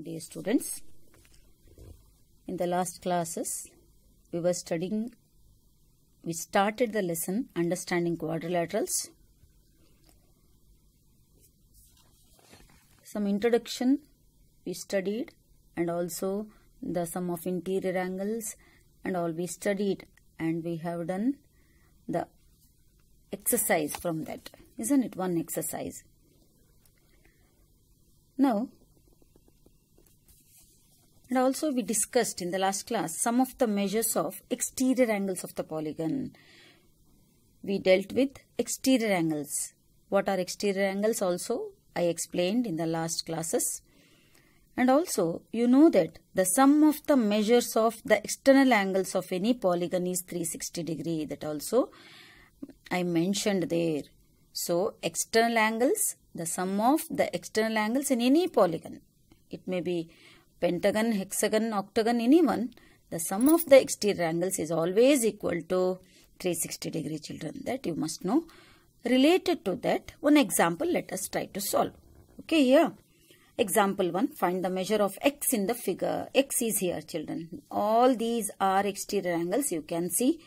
Dear students, in the last classes we started the lesson understanding quadrilaterals. Some introduction we studied, and also the sum of interior angles and all we studied, and we have done the exercise from that, isn't it? One exercise. Now, and also we discussed in the last class some of the measures of exterior angles of the polygon. We dealt with exterior angles. What are exterior angles also I explained in the last classes. And also you know that the sum of the measures of the external angles of any polygon is 360 degree. That also I mentioned there. So external angles, the sum of the external angles in any polygon. It may be pentagon, hexagon, octagon, anyone. The sum of the exterior angles is always equal to 360 degree, children. That you must know. Related to that, one example let us try to solve. Okay, here. Example 1. Find the measure of x in the figure. X is here, children. All these are exterior angles. You can see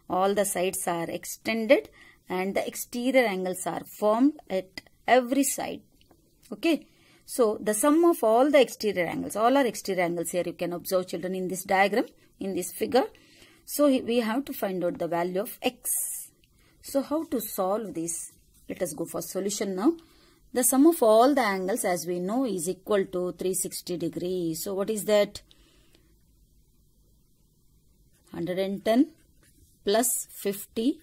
all the sides are extended and the exterior angles are formed at every side. Okay. So, the sum of all the exterior angles, all are exterior angles here. You can observe, children, in this diagram, in this figure. So, we have to find out the value of x. So, how to solve this? Let us go for solution now. The sum of all the angles, as we know, is equal to 360 degrees. So, what is that? 110 plus 50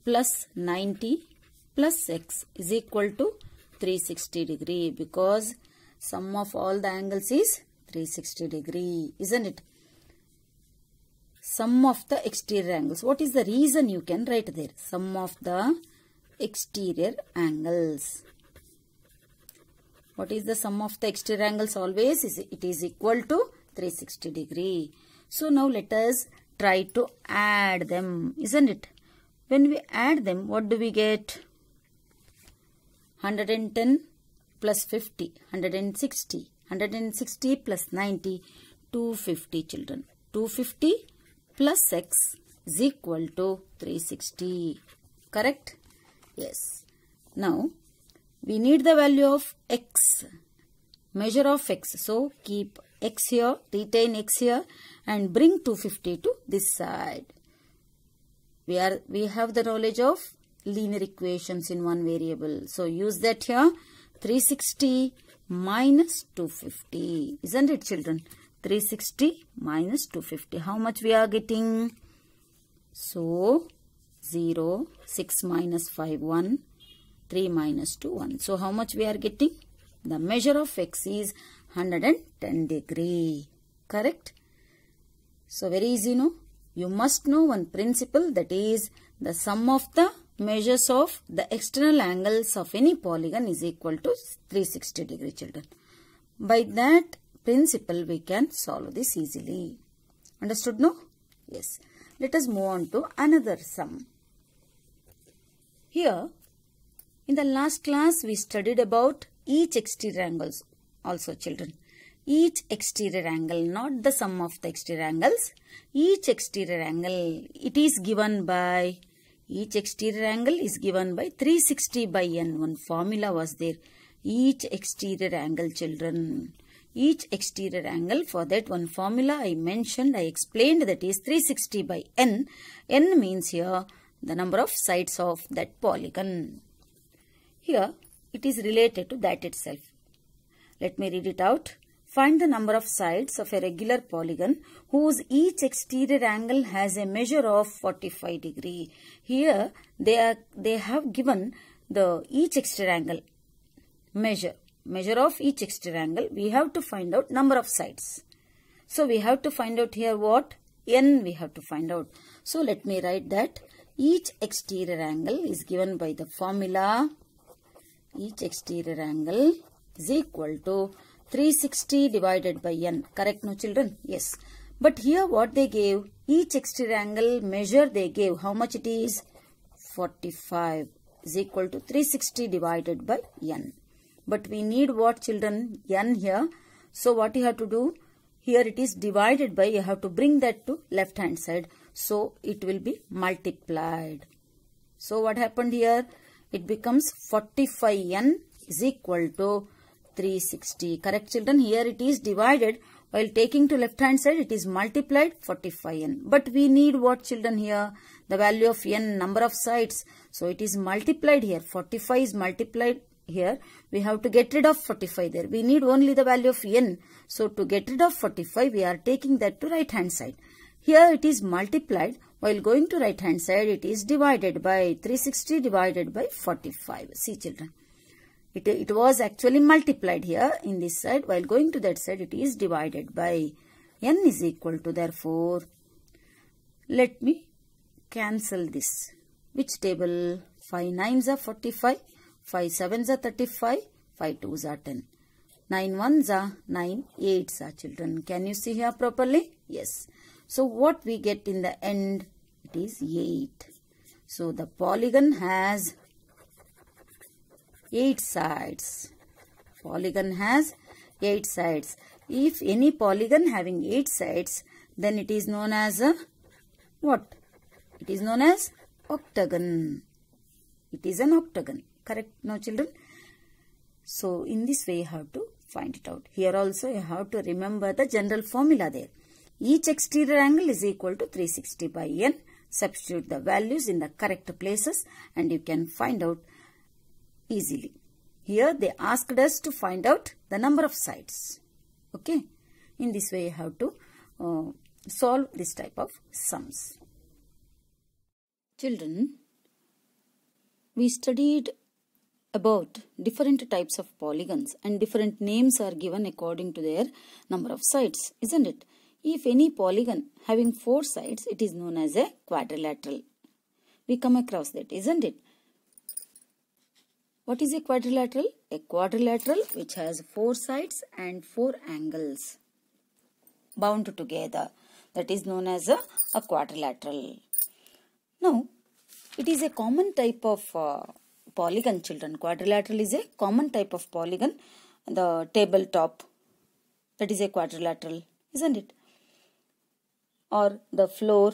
plus 90 plus x is equal to 360 degree, because sum of all the angles is 360 degree, isn't it? Sum of the exterior angles. What is the reason? You can write there. Sum of the exterior angles. What is the sum of the exterior angles? Always it is equal to 360 degree. So now let us try to add them, isn't it? When we add them, what do we get? 110 plus 50, 160. 160 plus 90, 250, children. 250 plus x is equal to 360. Correct? Yes. Now, we need the value of x. Measure of x. So, keep x here, retain x here, and bring 250 to this side. We have the knowledge of linear equations in one variable. So, use that here. 360 minus 250. Isn't it, children? 360 minus 250. How much we are getting? So, 0, 6 minus 5, 1, 3 minus 2, 1. So, how much we are getting? The measure of x is 110 degree. Correct? So, very easy, no? You must know one principle, that is the sum of the measures of the external angles of any polygon is equal to 360 degree, children. By that principle, we can solve this easily. Understood, no? Yes. Let us move on to another sum. Here, in the last class, we studied about each exterior angles also, children. Each exterior angle, not the sum of the exterior angles. Each exterior angle, it is given by, each exterior angle is given by 360 by n. One formula was there. Each exterior angle, children. Each exterior angle, for that one formula I mentioned, I explained, that is 360 by n. N means here the number of sides of that polygon. Here, it is related to that itself. Let me read it out. Find the number of sides of a regular polygon whose each exterior angle has a measure of 45 degree. Here, they have given the each exterior angle measure of each exterior angle. We have to find out number of sides. So, we have to find out here what? N we have to find out. So, let me write that each exterior angle is given by the formula. Each exterior angle is equal to 360 divided by n. Correct, no, children? Yes. But here what they gave, each exterior angle measure they gave, how much it is? 45 is equal to 360 divided by n. But we need what, children? N here. So what you have to do? Here it is divided by, you have to bring that to left hand side. So it will be multiplied. So what happened here? It becomes 45n is equal to 360. Correct, children? Here it is divided. While taking to left hand side, it is multiplied 45n. But we need what, children, here? The value of n, number of sides. So it is multiplied here. 45 is multiplied here. We have to get rid of 45 there. We need only the value of n. So to get rid of 45, we are taking that to right hand side. Here it is multiplied. While going to right hand side, it is divided by 360 divided by 45. See, children. It was actually multiplied here in this side. While going to that side, it is divided by n is equal to, therefore, let me cancel this. Which table? 5 9s are 45, 5 7s are 35, 5 2s are 10. 9 1s are 9, 8s are, children. Can you see here properly? Yes. So what we get in the end? It is 8. So the polygon has 8 sides. Polygon has 8 sides. If any polygon having 8 sides, then it is known as a what? It is known as octagon. It is an octagon. Correct now, children? So in this way you have to find it out. Here also you have to remember the general formula there. Each exterior angle is equal to 360 by n. Substitute the values in the correct places and you can find out easily. Here they asked us to find out the number of sides. Okay. In this way you have to solve this type of sums. Children, we studied about different types of polygons and different names are given according to their number of sides, isn't it? If any polygon having 4 sides, it is known as a quadrilateral. We come across that, isn't it? What is a quadrilateral? A quadrilateral which has 4 sides and 4 angles bound together. That is known as a quadrilateral. Now, it is a common type of polygon, children. Quadrilateral is a common type of polygon. The tabletop, that is a quadrilateral, isn't it? Or the floor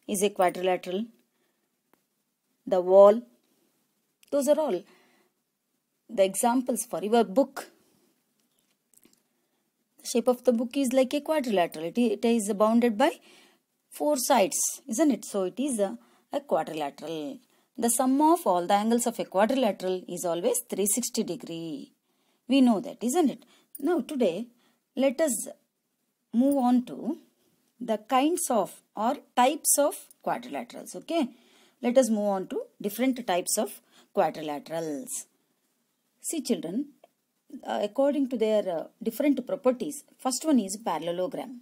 is a quadrilateral. The wall, those are all the examples for your book. The shape of the book is like a quadrilateral. It is bounded by 4 sides, isn't it? So it is a quadrilateral. The sum of all the angles of a quadrilateral is always 360 degree. We know that, isn't it? Now today, let us move on to the kinds of or types of quadrilaterals. Okay. Let us move on to different types of quadrilaterals. See, children, according to their different properties, first one is parallelogram.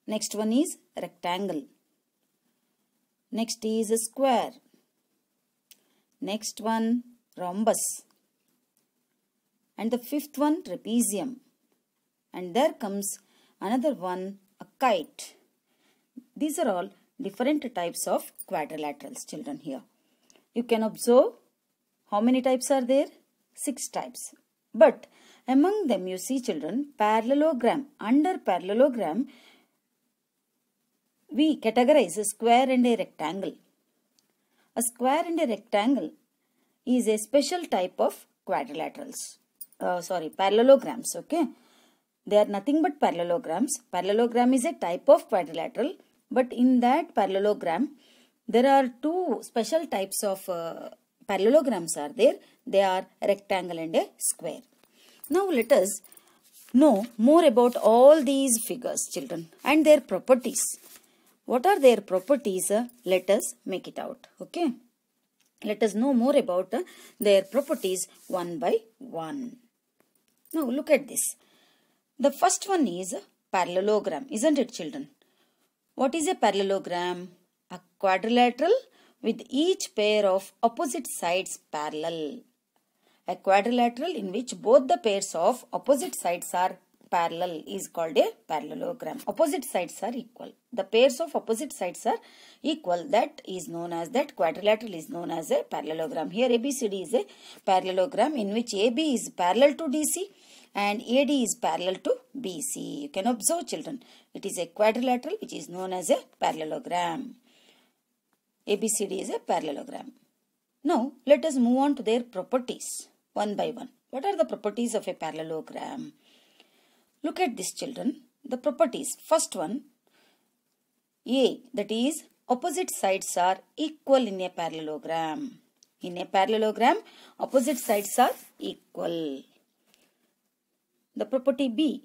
Next one is rectangle. Next is a square. Next one, rhombus. And the fifth one, trapezium. And there comes another one, a kite. These are all different types of quadrilaterals, children, here. You can observe how many types are there? 6 types. But among them, you see, children, parallelogram. Under parallelogram, we categorize a square and a rectangle. A square and a rectangle is a special type of quadrilaterals. Parallelograms, okay. They are nothing but parallelograms. Parallelogram is a type of quadrilateral, but in that parallelogram, there are 2 special types of parallelograms are there. They are rectangle and a square. Now let us know more about all these figures, children, and their properties. What are their properties? Let us make it out. Okay. Let us know more about their properties one by one. Now look at this. The first one is parallelogram, isn't it, children? What is a parallelogram? A quadrilateral with each pair of opposite sides parallel. A quadrilateral in which both the pairs of opposite sides are parallel is called a parallelogram. Opposite sides are equal. The pairs of opposite sides are equal. That is known as, that quadrilateral is known as a parallelogram. Here ABCD is a parallelogram in which AB is parallel to DC and AD is parallel to BC. You can observe, children, it is a quadrilateral which is known as a parallelogram. ABCD is a parallelogram. Now, let us move on to their properties one by one. What are the properties of a parallelogram? Look at this, children. The properties. First one, A, that is opposite sides are equal in a parallelogram. In a parallelogram, opposite sides are equal. The property B,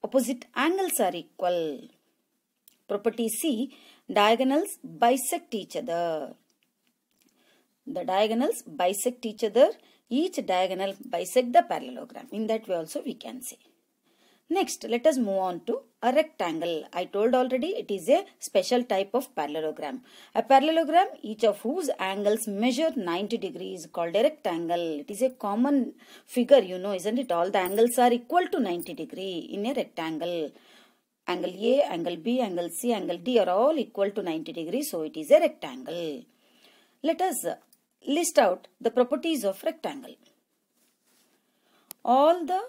opposite angles are equal. Property C, diagonals bisect each other. The diagonals bisect each other. Each diagonal bisect the parallelogram. In that way also we can say. Next, let us move on to a rectangle. I told already it is a special type of parallelogram. A parallelogram, each of whose angles measure 90 degrees, is called a rectangle. It is a common figure, you know, isn't it? All the angles are equal to 90 degree in a rectangle. Angle A, angle B, angle C, angle D are all equal to 90 degrees. So it is a rectangle. Let us list out the properties of rectangle. All the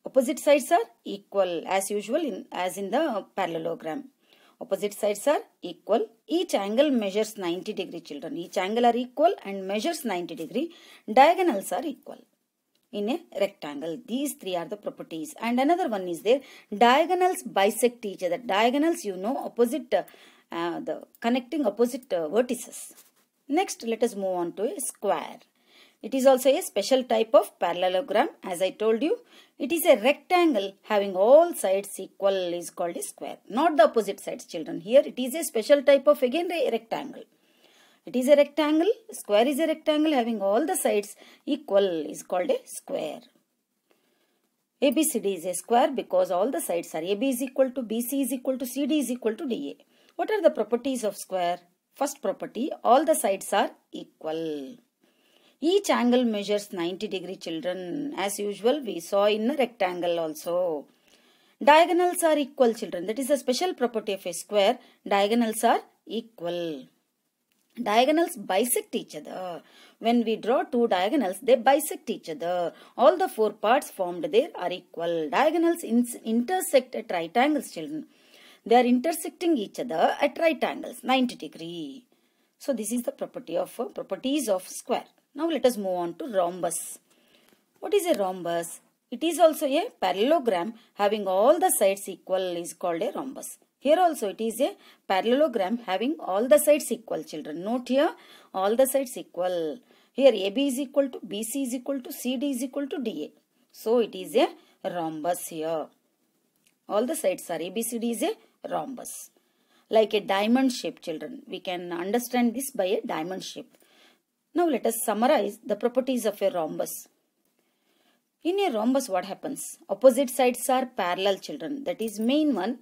opposite sides are equal as usual as in the parallelogram. Opposite sides are equal. Each angle measures 90 degree, children. Each angle are equal and measures 90 degree. Diagonals are equal in a rectangle. These three are the properties. And another one is there. Diagonals bisect each other. Diagonals, you know, opposite, the connecting opposite vertices. Next, let us move on to a square. It is also a special type of parallelogram. As I told you, it is a rectangle having all sides equal is called a square. Not the opposite sides, children. Here it is a special type of, again, a rectangle. It is a rectangle. Square is a rectangle having all the sides equal is called a square. ABCD is a square because all the sides are AB is equal to BC is equal to CD is equal to DA. What are the properties of square? First property, all the sides are equal. Each angle measures 90 degree, children. As usual, we saw in a rectangle also. Diagonals are equal, children. That is a special property of a square. Diagonals are equal. Diagonals bisect each other. When we draw two diagonals, they bisect each other. All the four parts formed there are equal. Diagonals intersect at right angles, children. They are intersecting each other at right angles, 90 degree. So this is the properties of square. Now let us move on to rhombus. What is a rhombus? It is also a parallelogram having all the sides equal is called a rhombus. Here also it is a parallelogram having all the sides equal, children. Note here, all the sides equal. Here AB is equal to BC is equal to CD is equal to DA. So it is a rhombus here. All the sides are ABCD is a rhombus. Like a diamond shape, children. We can understand this by a diamond shape. Now let us summarize the properties of a rhombus. In a rhombus, what happens? Opposite sides are parallel, children. That is main one.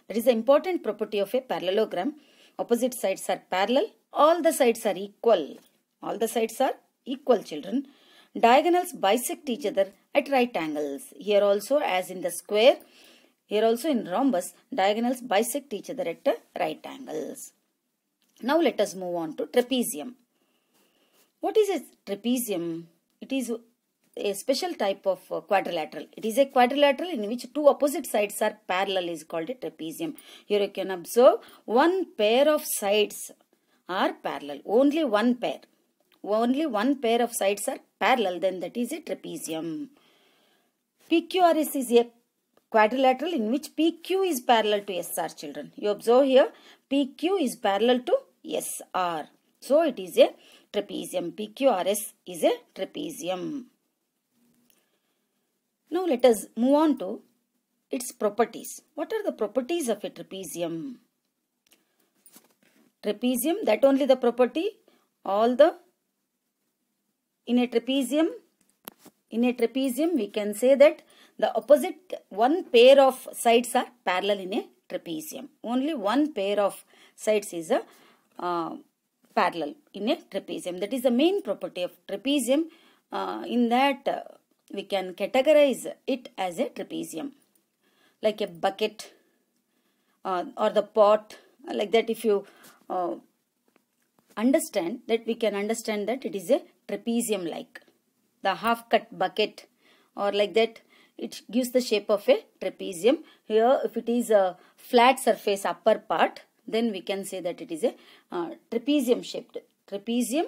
That is the important property of a parallelogram. Opposite sides are parallel. All the sides are equal. All the sides are equal, children. Diagonals bisect each other at right angles. Here also, as in the square, here also in rhombus, diagonals bisect each other at right angles. Now let us move on to trapezium. What is a trapezium? It is a special type of quadrilateral. It is a quadrilateral in which two opposite sides are parallel is called a trapezium. Here you can observe one pair of sides are parallel. Only one pair. Only one pair of sides are parallel, then that is a trapezium. PQRS is a quadrilateral in which PQ is parallel to SR, children. You observe here PQ is parallel to SR. So it is a trapezium. PQRS is a trapezium. Now let us move on to its properties. What are the properties of a trapezium? Trapezium, that only the property. In a trapezium we can say that the opposite one pair of sides are parallel in a trapezium. Only one pair of sides is a parallel in a trapezium. That is the main property of trapezium. In that we can categorize it as a trapezium. Like a bucket or the pot. Like that, if you understand that, we can understand that it is a trapezium like. the half cut bucket, or like that, it gives the shape of a trapezium. Here, if it is a flat surface upper part, then we can say that it is a trapezium shaped. Trapezium,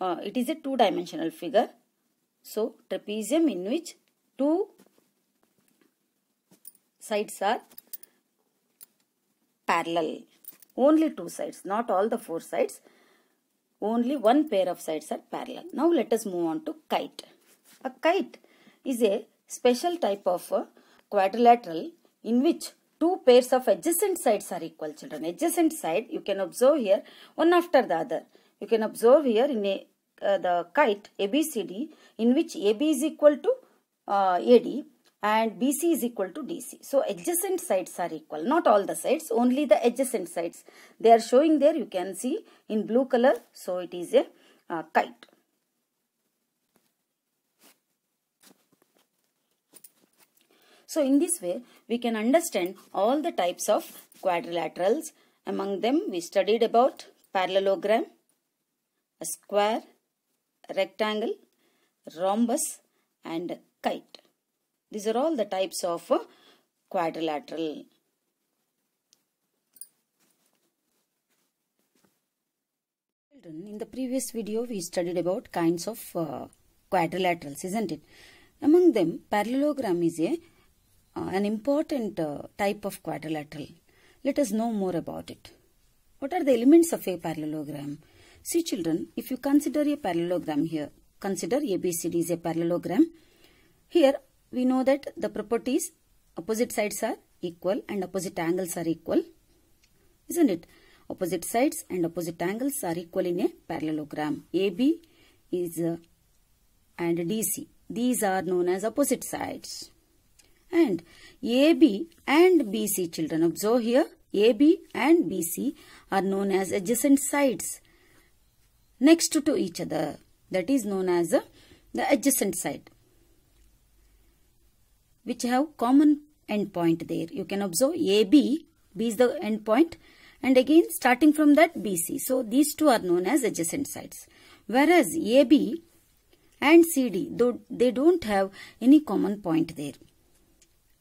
it is a two-dimensional figure. So, trapezium in which two sides are parallel. Only two sides, not all the four sides. Only one pair of sides are parallel. Now, let us move on to kite. A kite is a special type of quadrilateral in which two pairs of adjacent sides are equal, children. Adjacent side, you can observe here one after the other. You can observe here in the kite ABCD, in which AB is equal to AD and BC is equal to DC. So, adjacent sides are equal. Not all the sides, only the adjacent sides. They are showing there, you can see in blue color. So, it is a kite. So, in this way, we can understand all the types of quadrilaterals. Among them, we studied about parallelogram, a square, a rectangle, rhombus and kite. These are all the types of quadrilateral. In the previous video, we studied about kinds of quadrilaterals, isn't it? Among them, parallelogram is an important type of quadrilateral. Let us know more about it. What are the elements of a parallelogram? See, children, if you consider a parallelogram here, consider ABCD is a parallelogram. Here, we know that the properties, opposite sides are equal and opposite angles are equal, isn't it? Opposite sides and opposite angles are equal in a parallelogram. AB is and DC. These are known as opposite sides. And AB and BC, children, observe here, AB and BC are known as adjacent sides next to each other. That is known as the adjacent side, which have common endpoint there. You can observe AB, B is the endpoint, and again starting from that BC. So, these two are known as adjacent sides. Whereas AB and CD, though they don't have any common point there,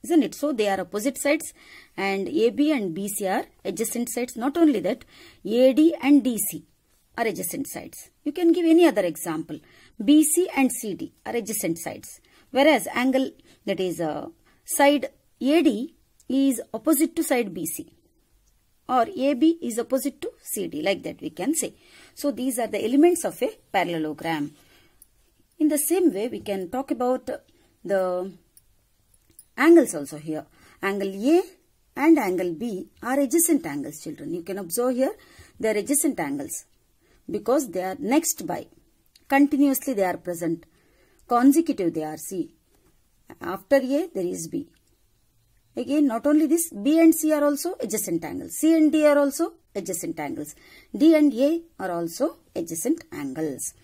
isn't it? So, they are opposite sides and AB and BC are adjacent sides. Not only that, AD and DC are adjacent sides. You can give any other example. BC and CD are adjacent sides. Whereas angle, that is side AD is opposite to side BC, or AB is opposite to CD, like that we can say. So, these are the elements of a parallelogram. In the same way, we can talk about the angles also here. Angle A and angle B are adjacent angles, children. You can observe here, they are adjacent angles because they are next by. Continuously they are present. Consecutive they are. See, after A there is B. Again, not only this, B and C are also adjacent angles. C and D are also adjacent angles. D and A are also adjacent angles.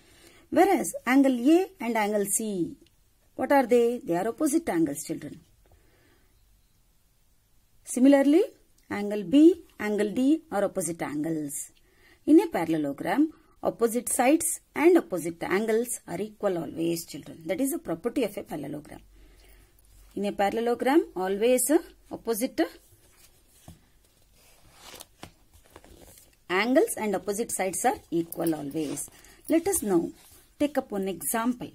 Whereas angle A and angle C, what are they? They are opposite angles, children. Similarly, angle B, angle D are opposite angles. In a parallelogram, opposite sides and opposite angles are equal always, children. That is a property of a parallelogram. In a parallelogram, always opposite angles and opposite sides are equal always. Let us now take up one example.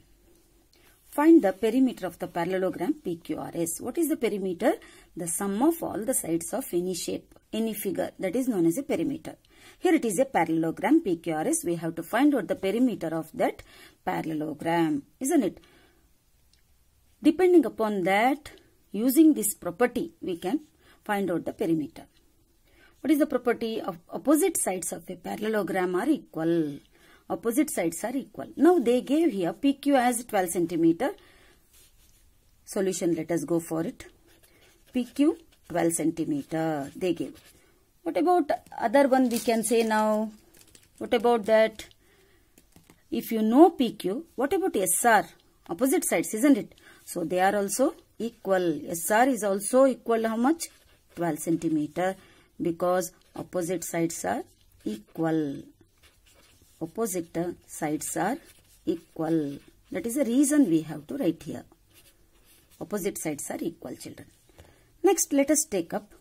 Find the perimeter of the parallelogram PQRS. What is the perimeter? The sum of all the sides of any shape, any figure. That is known as a perimeter. Here it is a parallelogram PQRS. We have to find out the perimeter of that parallelogram, isn't it? Depending upon that, using this property, we can find out the perimeter. What is the property of opposite sides of a parallelogram are equal? Opposite sides are equal. Now they gave here PQ as 12 centimeter. Solution, let us go for it. PQ 12 centimeter they gave. What about other one we can say now? What about that? If you know PQ, what about SR? Opposite sides, isn't it? So they are also equal. SR is also equal how much? 12 centimeter, because opposite sides are equal. Opposite sides are equal, That is the reason we have to write here. Opposite sides are equal, children. Next, let us take up.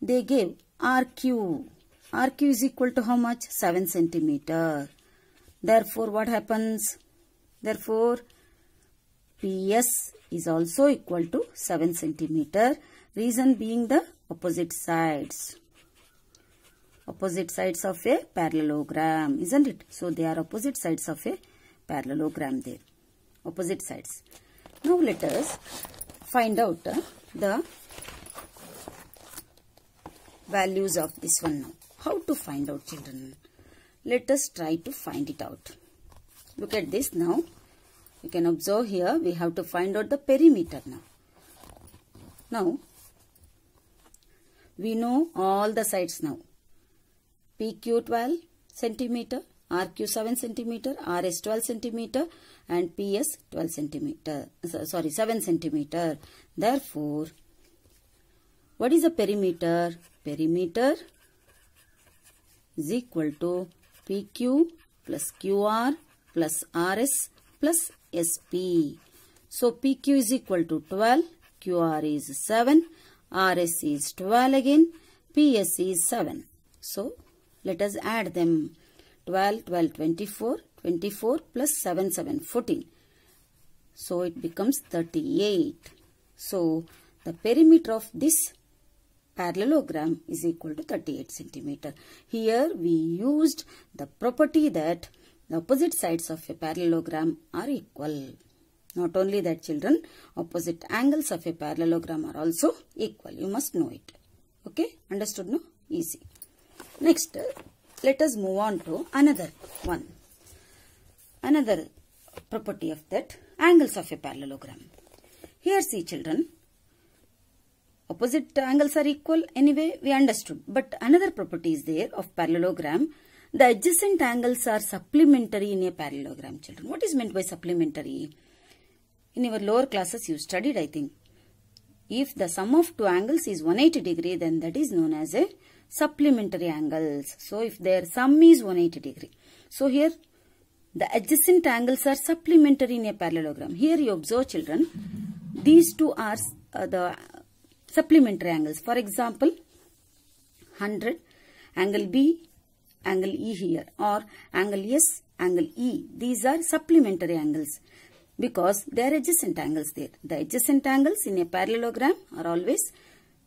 They gave RQ. RQ is equal to how much? 7 centimeter. Therefore, what happens? Therefore, PS is also equal to 7 centimeter. Reason being the opposite sides. Opposite sides of a parallelogram, isn't it? So, they are opposite sides of a parallelogram there. Opposite sides. Now, let us find out the values of this one now. How to find out, children? Let us try to find it out. Look at this now. You can observe here we have to find out the perimeter now. Now, we know all the sides now. PQ 12 centimeter, RQ 7 centimeter, RS 12 centimeter and PS 12 centimeter. Sorry, 7 centimeter. Therefore, what is the perimeter? Perimeter is equal to PQ plus QR plus RS plus SP. So, PQ is equal to 12, QR is 7, RS is 12 again, PS is 7. So, let us add them. 12, 12, 24, 24 plus 7, 7, 14. So, it becomes 38. So, the perimeter of this parallelogram is equal to 38 centimeter. Here, we used the property that the opposite sides of a parallelogram are equal. Not only that, children, opposite angles of a parallelogram are also equal. You must know it. Okay? Understood, no? Easy. Next, let us move on to another one. Another property of that, angles of a parallelogram. Here, see, children, opposite angles are equal. Anyway, we understood. But another property is there of parallelogram. The adjacent angles are supplementary in a parallelogram, children. What is meant by supplementary? In your lower classes, you studied, I think. If the sum of two angles is 180 degree, then that is known as a supplementary angles. So, if their sum is 180 degree. So, here the adjacent angles are supplementary in a parallelogram. Here you observe, children, these two are the supplementary angles. For example, 100, angle B, angle E here, or angle S, angle E. These are supplementary angles because they are adjacent angles there. The adjacent angles in a parallelogram are always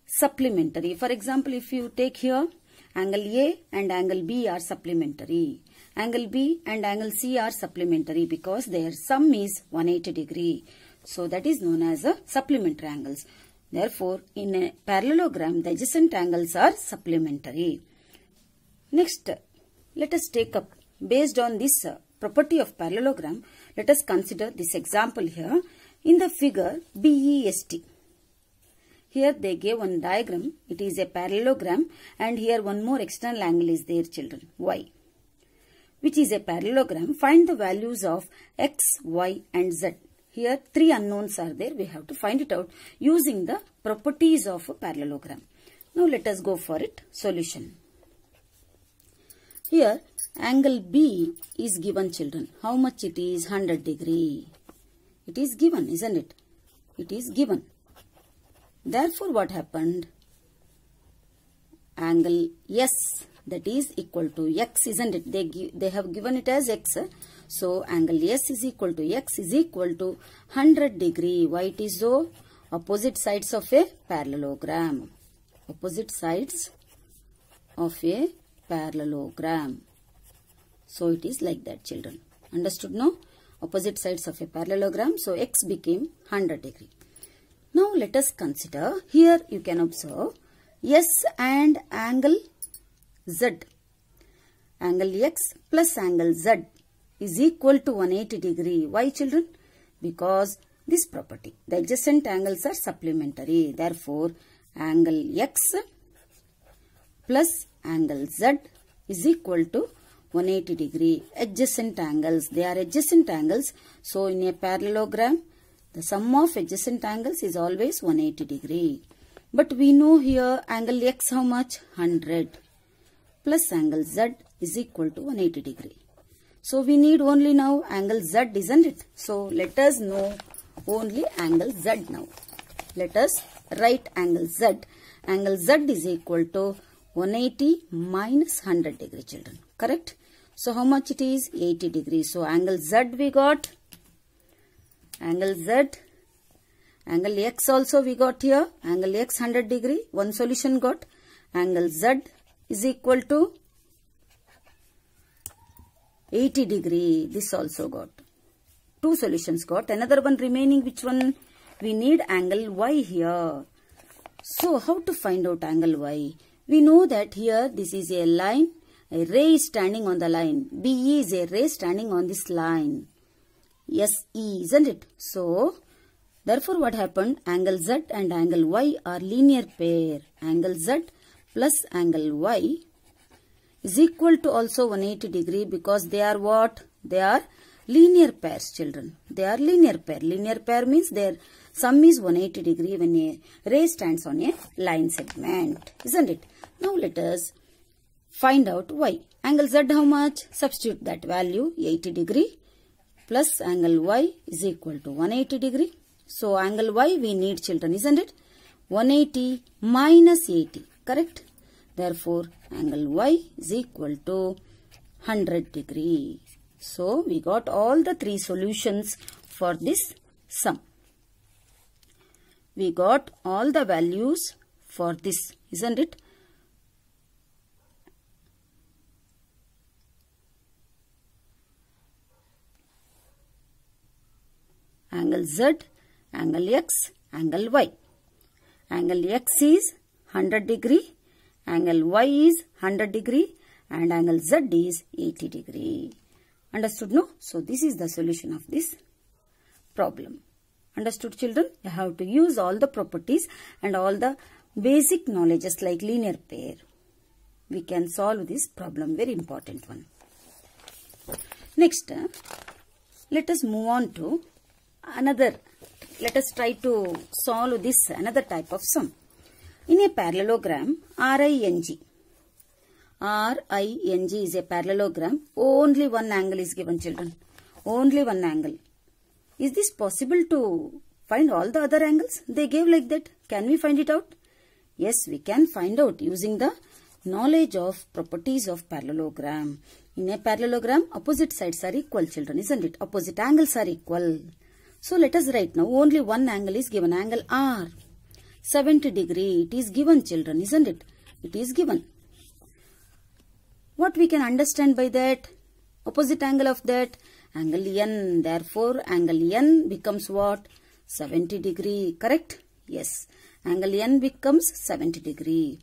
supplementary. For example, if you take here, angle A and angle B are supplementary. Angle B and angle C are supplementary because their sum is 180 degree. So, that is known as a supplementary angles. Therefore, in a parallelogram, the adjacent angles are supplementary. Next, let us take up, based on this property of parallelogram, let us consider this example here. In the figure BEST, here they gave one diagram. It is a parallelogram and here one more external angle is there, children, Y, which is a parallelogram. Find the values of X, Y and Z. Here three unknowns are there. We have to find it out using the properties of a parallelogram. Now let us go for it. Solution. Here angle B is given, children. How much it is? 100 degree. It is given, isn't it? It is given. Therefore, what happened? Angle S, that is equal to X, isn't it? They have given it as X. So, angle S is equal to X is equal to 100 degree. Why it is so? Opposite sides of a parallelogram. Opposite sides of a parallelogram. So, it is like that, children. Understood, no? Opposite sides of a parallelogram. So, X became 100 degree. Now, let us consider. Here, you can observe S and angle Z. Angle X plus angle Z is equal to 180 degree. Why, children? Because this property. The adjacent angles are supplementary. Therefore, angle X plus angle Z is equal to 180 degree. Adjacent angles. They are adjacent angles. So, in a parallelogram, the sum of adjacent angles is always 180 degree. But we know here angle X how much? 100 plus angle Z is equal to 180 degree. So we need only now angle Z, isn't it? So let us know only angle Z now. Let us write angle Z. Angle Z is equal to 180 minus 100 degree, children. Correct? So how much it is? 80 degrees. So angle Z we got. Angle Z. Angle X also we got here. Angle X 100 degree. One solution got. Angle Z is equal to 80 degree. This also got. Two solutions got. Another one remaining. Which one? We need angle Y here. So how to find out angle Y? We know that here this is a line. A ray is standing on the line. BE is a ray standing on this line. SE, isn't it? So therefore what happened? Angle Z and angle Y are linear pair. Angle Z plus angle Y is equal to also 180 degree because they are what? They are linear pairs, children. They are linear pair. Linear pair means their sum is 180 degree when a ray stands on a line segment, isn't it? Now let us find out Y. Angle Z how much? Substitute that value 80 degree plus angle Y is equal to 180 degree. So angle Y we need, children, isn't it? 180 minus 80, correct? Therefore angle Y is equal to 100 degree. So we got all the three solutions for this sum. We got all the values for this, isn't it? Angle Z, angle X, angle Y. Angle X is 100 degree, angle Y is 100 degree and angle Z is 80 degree. Understood, no? So this is the solution of this problem. Understood, children? You have to use all the properties and all the basic knowledges like linear pair. We can solve this problem, very important one. Next, let us move on to another. Let us try to solve this another type of sum. In a parallelogram, RING is a parallelogram. Only one angle is given, children. Only one angle. Is this possible to find all the other angles? They gave like that. Can we find it out? Yes, we can find out using the knowledge of properties of parallelogram. In a parallelogram, opposite sides are equal, children, isn't it? Opposite angles are equal. So let us write now. Only one angle is given. Angle R. 70 degree. It is given, children, isn't it? It is given. What we can understand by that? Opposite angle of that? Angle N. Therefore, angle N becomes what? 70 degree. Correct? Yes. Angle N becomes 70 degree.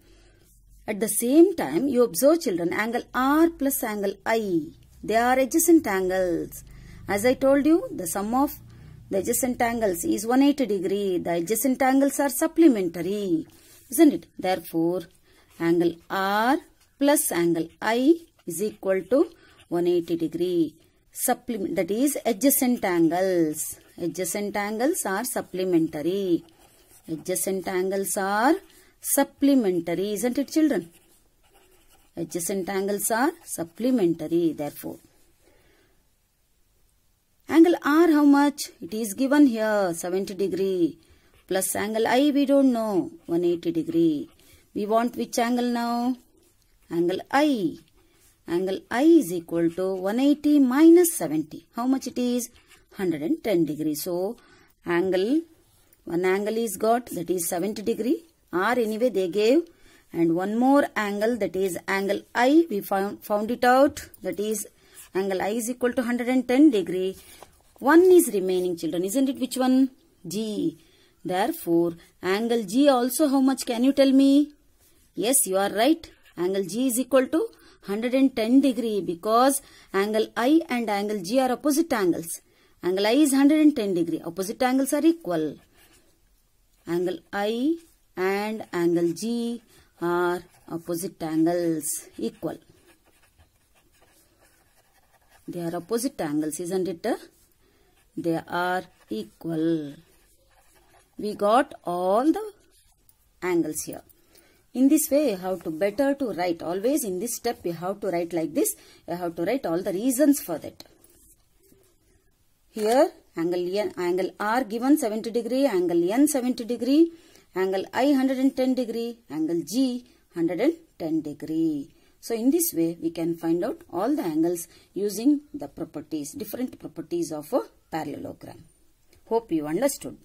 At the same time, you observe, children, angle R plus angle I. They are adjacent angles. As I told you, the sum of the adjacent angles is 180 degree. The adjacent angles are supplementary. Isn't it? Therefore, angle R plus angle I is equal to 180 degree. That is adjacent angles. Adjacent angles are supplementary. Adjacent angles are supplementary. Isn't it, children? Adjacent angles are supplementary. Therefore, angle R how much? It is given here 70 degree. Plus angle I we don't know. 180 degree. We want which angle now? Angle I. Angle I is equal to 180 minus 70. How much it is? 110 degree. So, one angle is got, that is 70 degree. R anyway they gave. And one more angle, that is angle I. We found it out. That is angle I is equal to 110 degree. One is remaining, children. Isn't it? Which one? G. Therefore, angle G also how much? Can you tell me? Yes, you are right. Angle G is equal to 110 degree because angle I and angle G are opposite angles. Angle I is 110 degree. Opposite angles are equal. Angle I and angle G are opposite angles equal. They are opposite angles, isn't it? They are equal. We got all the angles here. In this way, you have to better to write. Always in this step, you have to write like this. You have to write all the reasons for that. Here, angle R given 70 degree, angle N 70 degree, angle I 110 degree, angle G 110 degree. So in this way, we can find out all the angles using the properties, different properties of a parallelogram. Hope you understood.